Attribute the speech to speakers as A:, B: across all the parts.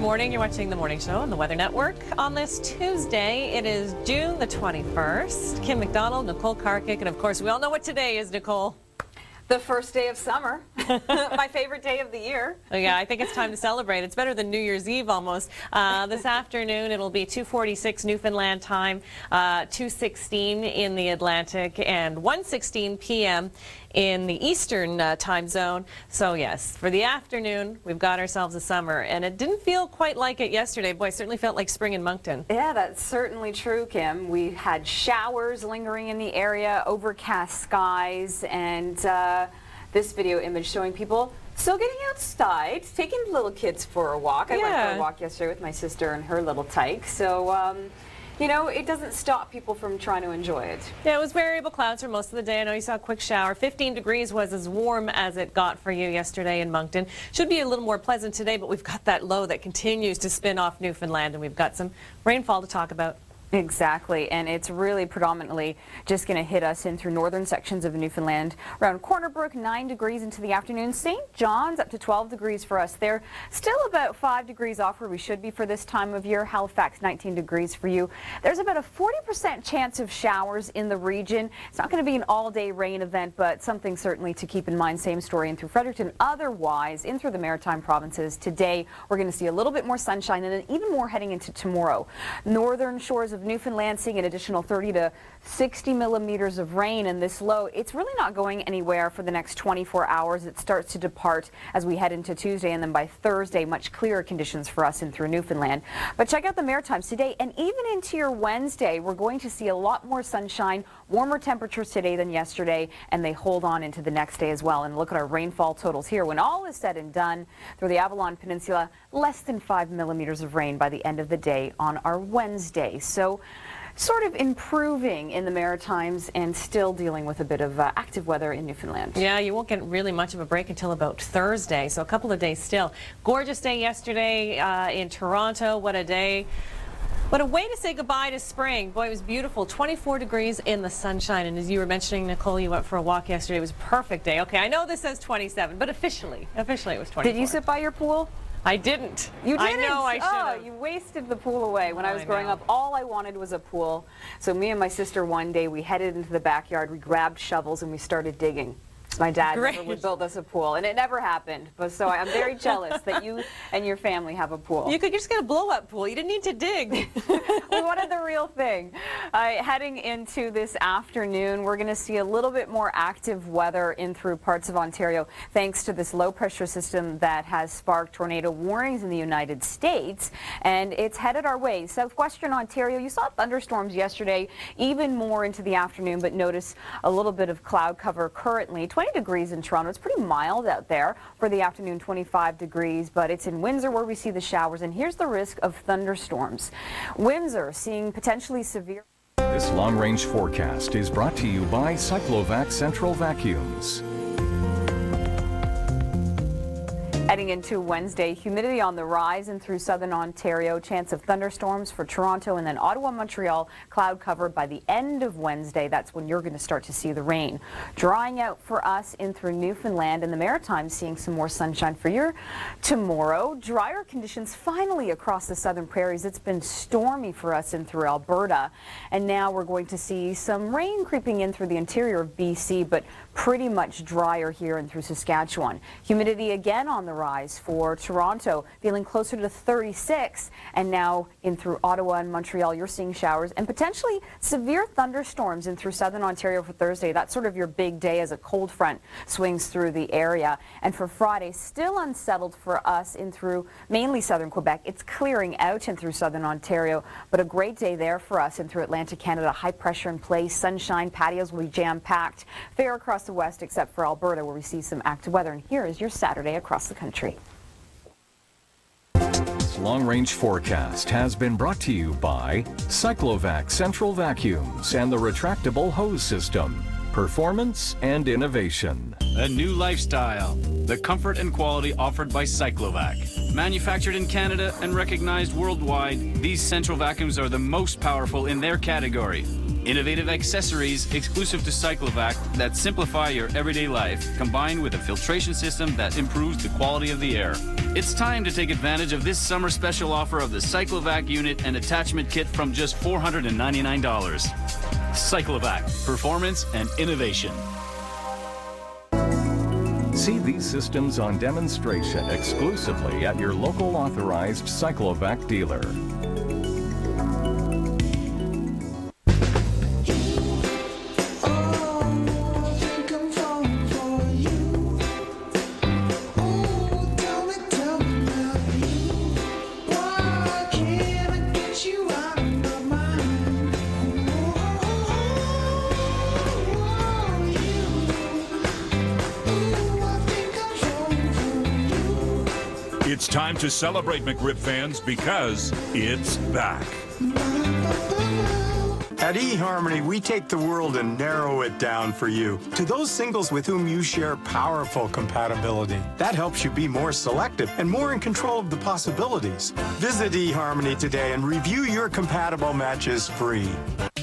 A: morning. You're watching The Morning Show on the Weather Network. On this Tuesday, it is June the 21st. Kim MacDonald, Nicole Karkic, and of course, we all know what today is, Nicole.
B: The first day of summer, my favorite day of the year.
A: Oh, yeah, I think it's time to celebrate. It's better than New Year's Eve almost. This afternoon, it'll be 2:46 Newfoundland time, 2:16 in the Atlantic, and 1:16 p.m. in the Eastern time zone. So yes, for the afternoon, we've got ourselves a summer, and it didn't feel quite like it yesterday. Boy, it certainly felt like spring in Moncton.
B: Yeah, that's certainly true, Kim. We had showers lingering in the area, overcast skies, and this video image showing people still getting outside, taking little kids for a walk. I went for a walk yesterday with my sister and her little tyke. So, you know, it doesn't stop people from trying to enjoy it.
A: Yeah, it was variable clouds for most of the day. I know you saw a quick shower. 15 degrees was as warm as it got for you yesterday in Moncton. Should be a little more pleasant today, but we've got that low that continues to spin off Newfoundland, and we've got some rainfall to talk about.
B: Exactly, and it's really predominantly just going to hit us in through northern sections of Newfoundland. Around Corner Brook, 9 degrees into the afternoon. St. John's up to 12 degrees for us there. Still about 5 degrees off where we should be for this time of year. Halifax, 19 degrees for you. There's about a 40% chance of showers in the region. It's not going to be an all-day rain event, but something certainly to keep in mind. Same story in through Fredericton. Otherwise, in through the Maritime provinces, today we're going to see a little bit more sunshine and then even more heading into tomorrow. Northern shores of Newfoundland seeing an additional 30 to 60 millimeters of rain, and this low, it's really not going anywhere for the next 24 hours. It starts to depart as we head into Tuesday, and then by Thursday, much clearer conditions for us in through Newfoundland. But check out the Maritimes today, and even into your Wednesday, we're going to see a lot more sunshine, warmer temperatures today than yesterday, and they hold on into the next day as well. And look at our rainfall totals here. When all is said and done, through the Avalon Peninsula, less than 5 millimeters of rain by the end of the day on our Wednesday. So sort of improving in the Maritimes and still dealing with a bit of active weather in Newfoundland.
A: Yeah, you won't get really much of a break until about Thursday, so a couple of days still. Gorgeous day yesterday in Toronto. What a day. What a way to say goodbye to spring. Boy, it was beautiful. 24 degrees in the sunshine. And as you were mentioning, Nicole, you went for a walk yesterday. It was a perfect day. Okay, I know this says 27, but officially it was 24.
B: Did you sit by your pool?
A: I didn't.
B: You didn't?
A: I know I should have.
B: Oh, you wasted the pool away. When I was growing up, all I wanted was a pool. So me and my sister one day, we headed into the backyard, we grabbed shovels, and we started digging. My dad never would build us a pool, and it never happened. But so I'm very jealous that you and your family have a pool.
A: You could just get a blow-up pool. You didn't need to dig.
B: We wanted the real thing. Heading into this afternoon, we're going to see a little bit more active weather in through parts of Ontario, thanks to this low-pressure system that has sparked tornado warnings in the United States, and it's headed our way. Southwestern Ontario, you saw thunderstorms yesterday, even more into the afternoon, but notice a little bit of cloud cover currently. 20 degrees in Toronto. It's pretty mild out there for the afternoon, 25 degrees, but it's in Windsor where we see the showers, and here's the risk of thunderstorms. Windsor seeing potentially severe.
C: This long-range forecast is brought to you by Cyclovac Central Vacuums.
B: Heading into Wednesday, humidity on the rise and through southern Ontario, chance of thunderstorms for Toronto, and then Ottawa, Montreal, cloud cover by the end of Wednesday. That's when you're going to start to see the rain. Drying out for us in through Newfoundland and the Maritimes, seeing some more sunshine for your tomorrow. Drier conditions finally across the southern prairies. It's been stormy for us in through Alberta, and now we're going to see some rain creeping in through the interior of BC, but pretty much drier here and through Saskatchewan. Humidity again on the rise for Toronto, feeling closer to 36, and now in through Ottawa and Montreal, you're seeing showers and potentially severe thunderstorms in through southern Ontario for Thursday. That's sort of your big day as a cold front swings through the area. And for Friday, still unsettled for us in through mainly southern Quebec. It's clearing out in through southern Ontario, but a great day there for us in through Atlantic Canada. High pressure in place, sunshine, patios will be jam-packed. Fair across the west except for Alberta where we see some active weather. And here is your Saturday across the country.
C: This long-range forecast has been brought to you by Cyclovac Central Vacuums and the retractable hose system. Performance and innovation.
D: A new lifestyle. The comfort and quality offered by Cyclovac. Manufactured in Canada and recognized worldwide, these central vacuums are the most powerful in their category. Innovative accessories exclusive to Cyclovac that simplify your everyday life, combined with a filtration system that improves the quality of the air. It's time to take advantage of this summer special offer of the Cyclovac unit and attachment kit from just $499. Cyclovac, performance and innovation.
C: See these systems on demonstration exclusively at your local authorized Cyclovac dealer.
E: It's time to celebrate, McRib fans, because it's back.
F: At eHarmony, we take the world and narrow it down for you to those singles with whom you share powerful compatibility. That helps you be more selective and more in control of the possibilities. Visit eHarmony today and review your compatible matches free.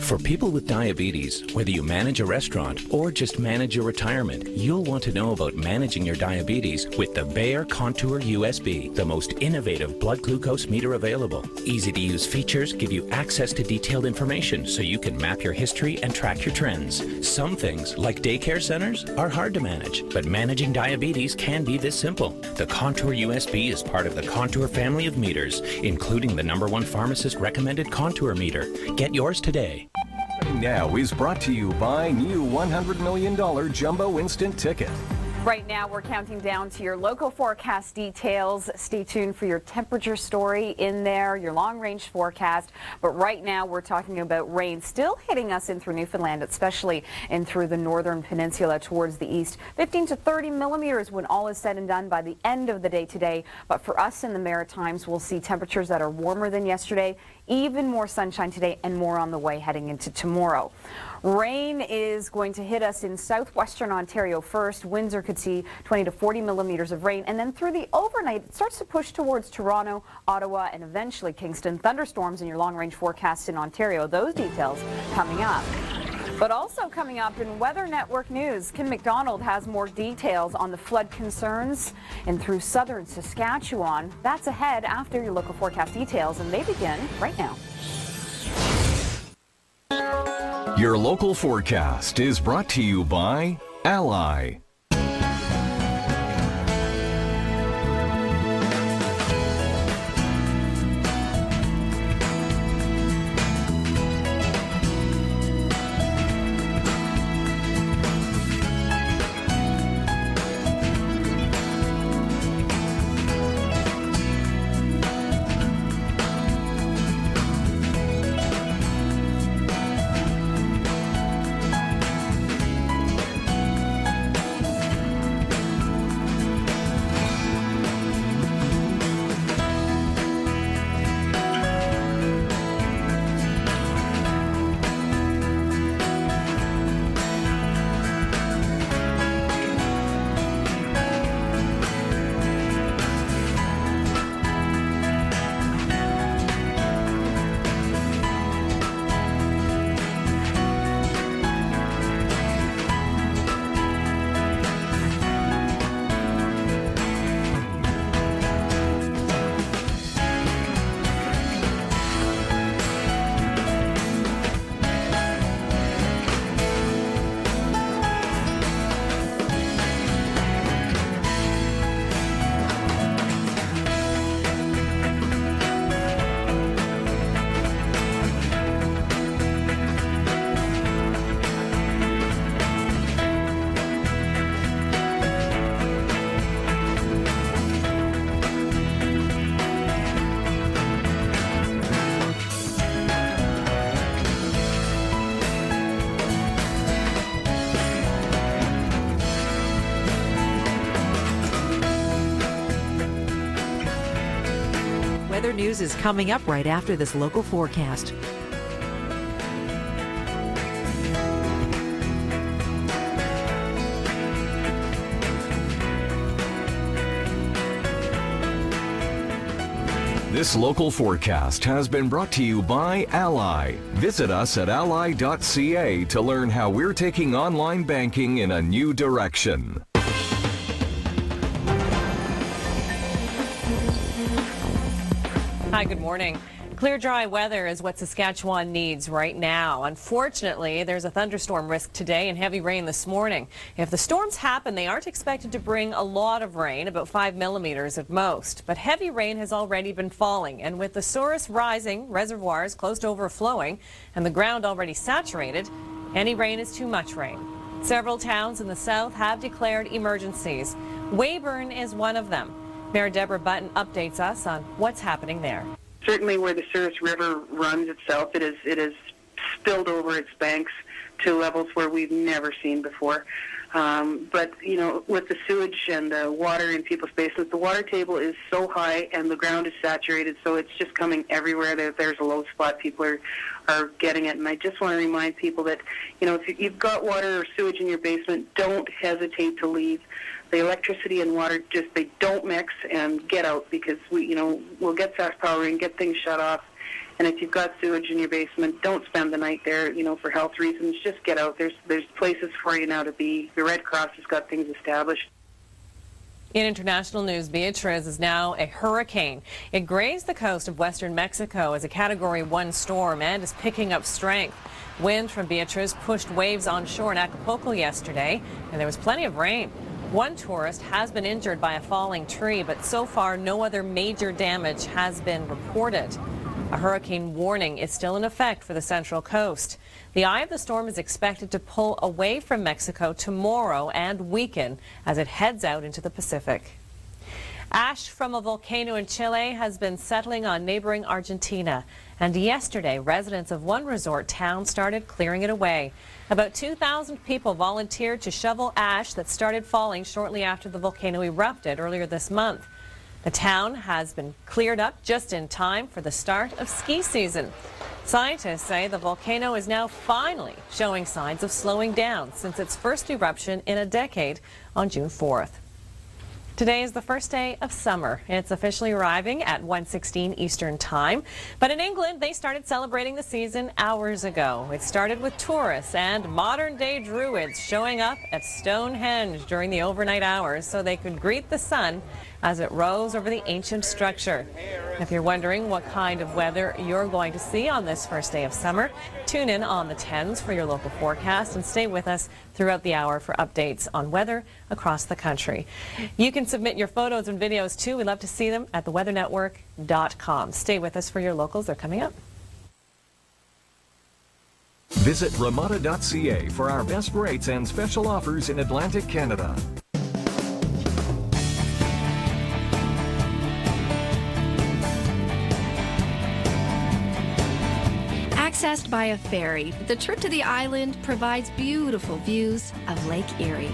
G: For people with diabetes, whether you manage a restaurant or just manage your retirement, you'll want to know about managing your diabetes with the Bayer Contour USB, the most innovative blood glucose meter available. Easy-to-use features give you access to detailed information so you can map your history and track your trends. Some things, like daycare centers, are hard to manage, but managing diabetes can be this simple. The Contour USB is part of the Contour family of meters, including the #1 pharmacist recommended Contour meter. Get yours today.
C: Now is brought to you by new $100 million Jumbo Instant Ticket.
B: Right now, we're counting down to your local forecast details. Stay tuned for your temperature story in there, your long-range forecast. But right now, we're talking about rain still hitting us in through Newfoundland, especially in through the northern peninsula towards the east. 15 to 30 millimeters when all is said and done by the end of the day today. But for us in the Maritimes, we'll see temperatures that are warmer than yesterday, even more sunshine today, and more on the way heading into tomorrow. Rain is going to hit us in southwestern Ontario first. Windsor could see 20 to 40 millimeters of rain, and then through the overnight, it starts to push towards Toronto, Ottawa, and eventually Kingston. Thunderstorms in your long-range forecast in Ontario. Those details coming up. But also coming up in Weather Network News, Kim MacDonald has more details on the flood concerns and through southern Saskatchewan. That's ahead after your local forecast details, and they begin right now.
C: Your local forecast is brought to you by Ally.
H: Weather news is coming up right after this local forecast.
C: This local forecast has been brought to you by Ally. Visit us at ally.ca to learn how we're taking online banking in a new direction.
A: Hi, good morning. Clear, dry weather is what Saskatchewan needs right now. Unfortunately, there's a thunderstorm risk today and heavy rain this morning. If the storms happen, they aren't expected to bring a lot of rain, about 5 millimeters at most. But heavy rain has already been falling, and with the source rising, reservoirs close to overflowing, and the ground already saturated, any rain is too much rain. Several towns in the south have declared emergencies. Weyburn is one of them. Mayor Deborah Button updates us on what's happening there.
I: Certainly where the Souris River runs itself, it has spilled over its banks to levels where we've never seen before. But, you know, with the sewage and the water in people's basements, the water table is so high and the ground is saturated, so it's just coming everywhere. There's a low spot. People are getting it. And I just want to remind people that, you know, if you've got water or sewage in your basement, don't hesitate to leave. The electricity and water they don't mix, and get out, because we'll get fast power and get things shut off. And if you've got sewage in your basement, don't spend the night there, for health reasons. Just get out. There's places for you now to be. The Red Cross has got things established.
A: In international news, Beatriz is now a hurricane. It grazed the coast of western Mexico as a Category 1 storm and is picking up strength. Wind from Beatriz pushed waves onshore in Acapulco yesterday, and there was plenty of rain. One tourist has been injured by a falling tree, but so far no other major damage has been reported. A hurricane warning is still in effect for the Central Coast. The eye of the storm is expected to pull away from Mexico tomorrow and weaken as it heads out into the Pacific. Ash from a volcano in Chile has been settling on neighboring Argentina. And yesterday, residents of one resort town started clearing it away. About 2,000 people volunteered to shovel ash that started falling shortly after the volcano erupted earlier this month. The town has been cleared up just in time for the start of ski season. Scientists say the volcano is now finally showing signs of slowing down since its first eruption in a decade on June 4th. Today is the first day of summer. It's officially arriving at 1:16 Eastern Time. But in England, they started celebrating the season hours ago. It started with tourists and modern-day druids showing up at Stonehenge during the overnight hours so they could greet the sun as it rose over the ancient structure. If you're wondering what kind of weather you're going to see on this first day of summer, tune in on the 10s for your local forecast and stay with us throughout the hour for updates on weather across the country. You can submit your photos and videos too. We'd love to see them at theweathernetwork.com. Stay with us for your locals. They're coming up.
C: Visit ramada.ca for our best rates and special offers in Atlantic Canada.
J: Accessed by a ferry, the trip to the island provides beautiful views of Lake Erie.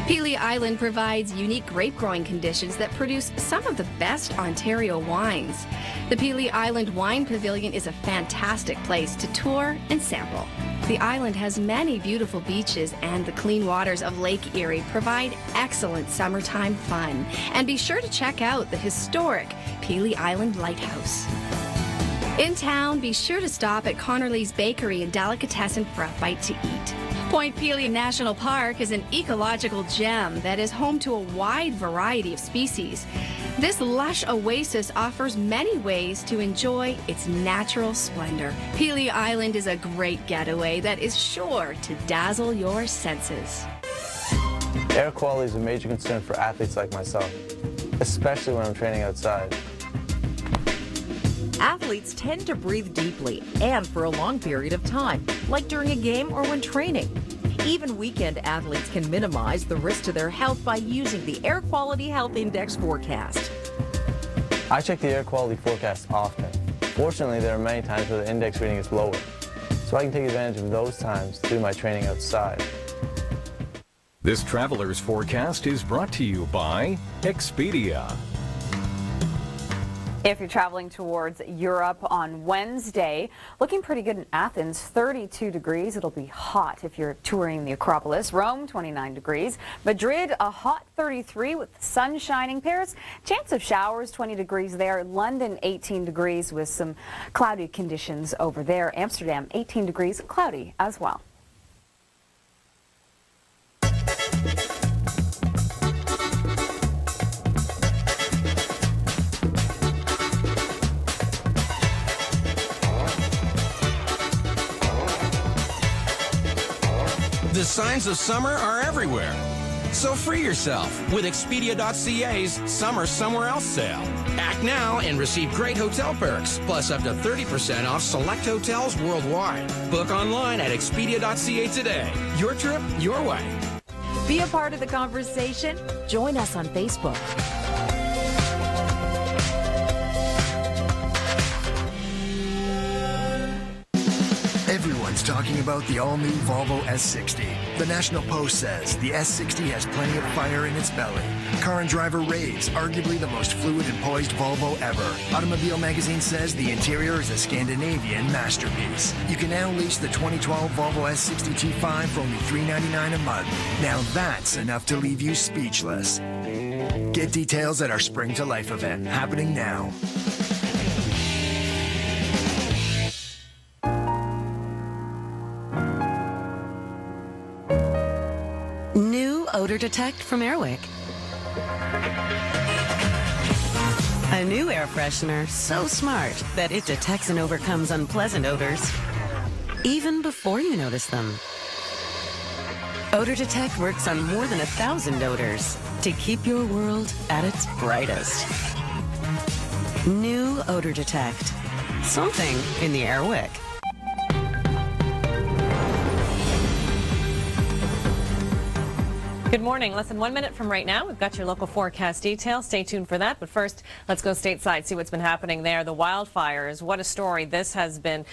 J: Pelee Island provides unique grape growing conditions that produce some of the best Ontario wines. The Pelee Island Wine Pavilion is a fantastic place to tour and sample. The island has many beautiful beaches, and the clean waters of Lake Erie provide excellent summertime fun. And be sure to check out the historic Pelee Island Lighthouse. In town, be sure to stop at Connerly's Bakery and Delicatessen for a bite to eat. Point Pelee National Park is an ecological gem that is home to a wide variety of species. This lush oasis offers many ways to enjoy its natural splendor. Pelee Island is a great getaway that is sure to dazzle your senses.
K: Air quality is a major concern for athletes like myself, especially when I'm training outside.
H: Athletes tend to breathe deeply and for a long period of time, like during a game or when training. Even weekend athletes can minimize the risk to their health by using the Air Quality Health Index forecast.
K: I check the air quality forecast often. Fortunately, there are many times where the index reading is lower, so I can take advantage of those times through my training outside.
C: This traveler's forecast is brought to you by Expedia.
B: If you're traveling towards Europe on Wednesday, looking pretty good in Athens, 32 degrees. It'll be hot if you're touring the Acropolis. Rome, 29 degrees. Madrid, a hot 33 with the sun shining. Paris, chance of showers, 20 degrees there. London, 18 degrees with some cloudy conditions over there. Amsterdam, 18 degrees, cloudy as well.
L: The signs of summer are everywhere. So free yourself with Expedia.ca's Summer Somewhere Else sale. Act now and receive great hotel perks, plus up to 30% off select hotels worldwide. Book online at Expedia.ca today. Your trip, your way.
H: Be a part of the conversation. Join us on Facebook.
M: Everyone's talking about the all-new Volvo S60. The National Post says the S60 has plenty of fire in its belly. Car and Driver raves arguably the most fluid and poised Volvo ever. Automobile Magazine says the interior is a Scandinavian masterpiece. You can now lease the 2012 Volvo S60 T5 for only $399 a month. Now that's enough to leave you speechless. Get details at our Spring to Life event, happening now.
N: New Odor Detect from Airwick. A new air freshener so smart that it detects and overcomes unpleasant odors even before you notice them. Odor Detect works on more than 1,000 odors to keep your world at its brightest. New Odor Detect. Something in the Airwick.
A: Good morning. Less than 1 minute from right now, we've got your local forecast details. Stay tuned for that. But first, let's go stateside, see what's been happening there. The wildfires, what a story. This has been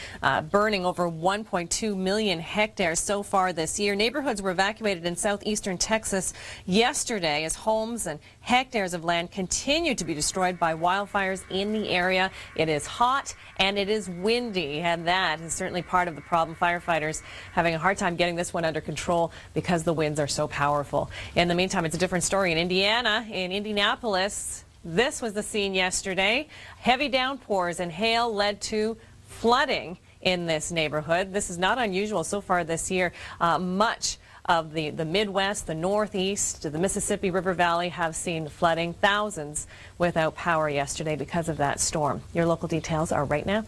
A: burning over 1.2 million hectares so far this year. Neighborhoods were evacuated in southeastern Texas yesterday as homes and hectares of land continue to be destroyed by wildfires in the area. It is hot and it is windy, and that is certainly part of the problem. Firefighters having a hard time getting this one under control because the winds are so powerful. In the meantime, it's a different story in Indiana. In Indianapolis, this was the scene yesterday. Heavy downpours and hail led to flooding in this neighborhood. This is not unusual so far this year. Much of the Midwest, the Northeast, the Mississippi River Valley have seen flooding. Thousands without power yesterday because of that storm. Your local details are right now.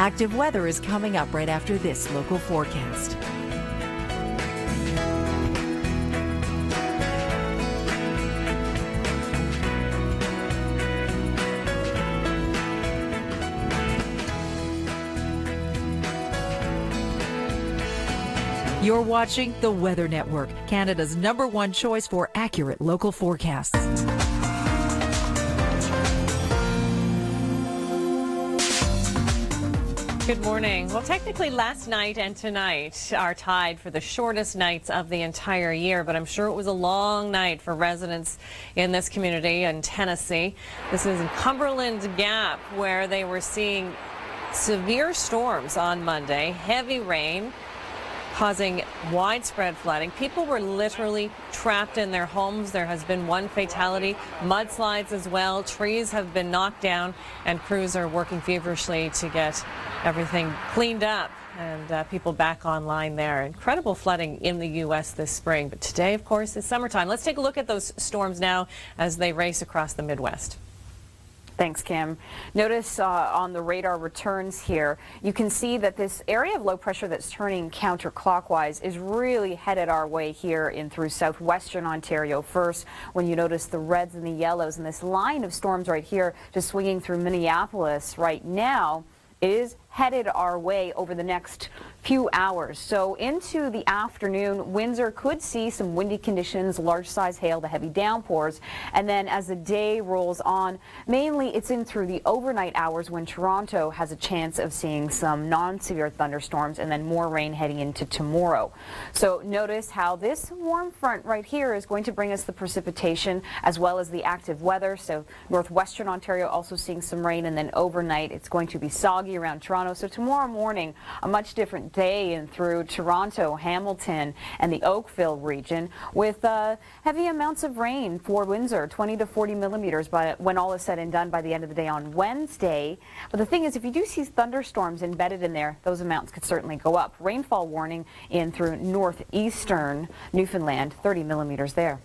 H: Active weather is coming up right after this local forecast. You're watching the Weather Network, Canada's #1 choice for accurate local forecasts.
A: Good morning. Well, technically last night and tonight are tied for the shortest nights of the entire year, but I'm sure it was a long night for residents in this community in Tennessee. This is in Cumberland Gap, where they were seeing severe storms on Monday, heavy rain, causing widespread flooding. People were literally trapped in their homes. There has been one fatality, mudslides as well. Trees have been knocked down, and crews are working feverishly to get everything cleaned up and people back online there. Incredible flooding in the U.S. this spring. But today, of course, is summertime. Let's take a look at those storms now as they race across the Midwest.
B: Thanks, Kim. Notice on the radar returns here, you can see that this area of low pressure that's turning counterclockwise is really headed our way here in through southwestern Ontario first. When you notice the reds and the yellows and this line of storms right here just swinging through Minneapolis right now, it is headed our way over the next few hours. So into the afternoon, Windsor could see some windy conditions, large size hail, the heavy downpours. And then as the day rolls on, mainly it's in through the overnight hours when Toronto has a chance of seeing some non-severe thunderstorms and then more rain heading into tomorrow. So notice how this warm front right here is going to bring us the precipitation as well as the active weather. So northwestern Ontario also seeing some rain, and then overnight it's going to be soggy around Toronto. So tomorrow morning, a much different day in through Toronto, Hamilton, and the Oakville region with heavy amounts of rain for Windsor, 20 to 40 millimeters when all is said and done by the end of the day on Wednesday. But the thing is, if you do see thunderstorms embedded in there, those amounts could certainly go up. Rainfall warning in through northeastern Newfoundland, 30 millimeters there.